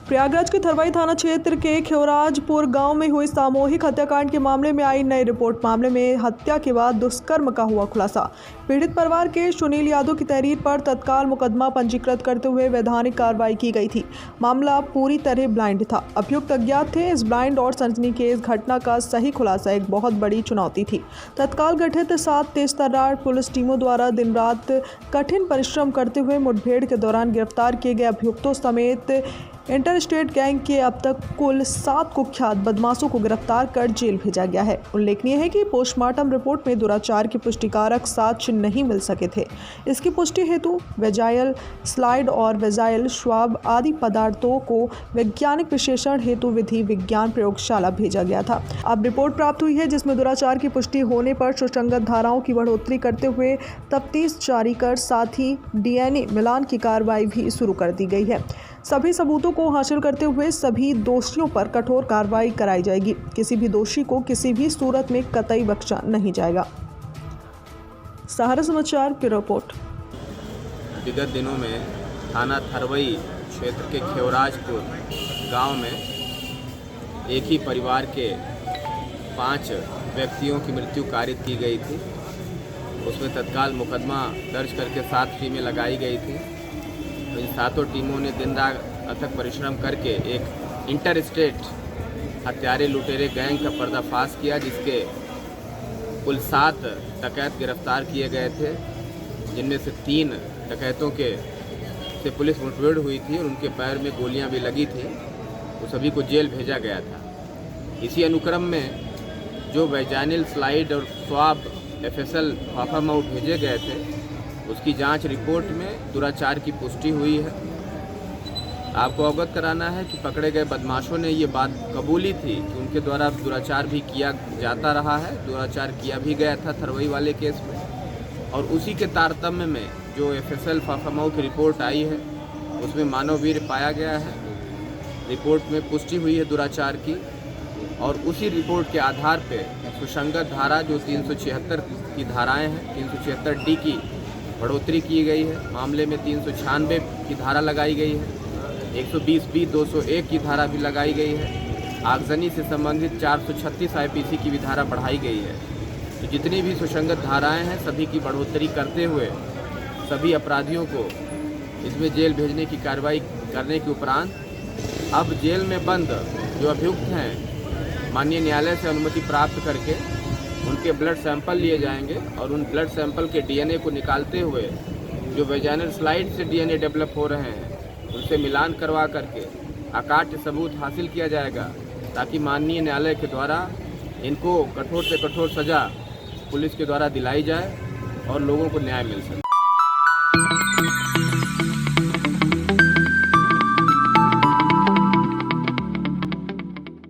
प्रयागराज के थरवाई थाना क्षेत्र के खेवराजपुर गांव में हुई सामूहिक हत्याकांड के मामले में आई नई रिपोर्ट। मामले में हत्या के बाद दुष्कर्म का हुआ खुलासा। पीड़ित परिवार के सुनील यादव की तहरीर पर तत्काल मुकदमा पंजीकृत करते हुए वैधानिक कार्रवाई की गई थी। मामला पूरी तरह ब्लाइंड था। अभियुक्त अज्ञात थे। इस ब्लाइंड और सनसनीखेज घटना का सही खुलासा एक बहुत बड़ी चुनौती थी। तत्काल गठित 7 तेज-तर्रार पुलिस टीमों द्वारा दिन रात कठिन परिश्रम करते हुए मुठभेड़ के दौरान गिरफ्तार किए गए अभियुक्तों समेत इंटर स्टेट गैंग के अब तक कुल 7 कुख्यात बदमाशों को गिरफ्तार कर जेल भेजा गया है। उल्लेखनीय है कि पोस्टमार्टम रिपोर्ट में दुराचार के पुष्टिकारक साक्ष्य नहीं मिल सके थे। इसकी पुष्टि हेतु वेजाइल स्लाइड और वेजाइल स्वाब आदि पदार्थों को वैज्ञानिक विशेषण हेतु विधि विज्ञान प्रयोगशाला भेजा गया था। अब रिपोर्ट प्राप्त हुई है जिसमें दुराचार की पुष्टि होने पर सुसंगत धाराओं की बढ़ोतरी करते हुए तफ्तीश जारी कर साथ ही DNA मिलान की कार्रवाई भी शुरू कर दी गई है। सभी सबूतों को हासिल करते हुए सभी दोषियों पर कठोर कार्रवाई कराई जाएगी। किसी भी दोषी को किसी भी सूरत में कतई बख्शा नहीं जाएगा। सहारा समाचार की रिपोर्ट। विगत दिनों में थाना थरवई क्षेत्र के खेवराजपुर गांव में एक ही परिवार के 5 व्यक्तियों की मृत्यु कारित की गई थी। उसमें तत्काल मुकदमा दर्ज करके 7 टीमें लगाई गई थी। इन 7 टीमों ने दिन रात अथक परिश्रम करके एक इंटर स्टेट हत्यारे लुटेरे गैंग का पर्दाफाश किया, जिसके कुल 7 डकैत गिरफ्तार किए गए थे, जिनमें से 3 डकैतों से पुलिस मुठभेड़ हुई थी और उनके पैर में गोलियां भी लगी थी। वो सभी को जेल भेजा गया था। इसी अनुक्रम में जो वैजाइनल स्लाइड और स्वाब FSL फाफामाउथ भेजे गए थे, उसकी जांच रिपोर्ट में दुराचार की पुष्टि हुई है। आपको अवगत कराना है कि पकड़े गए बदमाशों ने ये बात कबूली थी कि उनके द्वारा दुराचार भी किया जाता रहा है, दुराचार किया भी गया था थरवई वाले केस में। और उसी के तारतम्य में जो FSL फाफामाउथ की रिपोर्ट आई है, उसमें मानववीर पाया गया है। रिपोर्ट में पुष्टि हुई है दुराचार की, और उसी रिपोर्ट के आधार पर सुसंगत धारा जो 376 की धाराएँ हैं, 376D की बढ़ोतरी की गई है। मामले में 396 की धारा लगाई गई है, 120B 201 की धारा भी लगाई गई है। आगजनी से संबंधित 436 IPC की भी धारा बढ़ाई गई है। तो जितनी भी सुसंगत धाराएं हैं, सभी की बढ़ोतरी करते हुए सभी अपराधियों को इसमें जेल भेजने की कार्रवाई करने के उपरांत अब जेल में बंद जो अभियुक्त हैं, माननीय न्यायालय से अनुमति प्राप्त करके उनके ब्लड सैंपल लिए जाएंगे और उन ब्लड सैंपल के DNA को निकालते हुए जो वैजाइनल स्लाइड से DNA डेवलप हो रहे हैं, उनसे मिलान करवा करके अकाट्य सबूत हासिल किया जाएगा, ताकि माननीय न्यायालय के द्वारा इनको कठोर से कठोर सज़ा पुलिस के द्वारा दिलाई जाए और लोगों को न्याय मिल सके।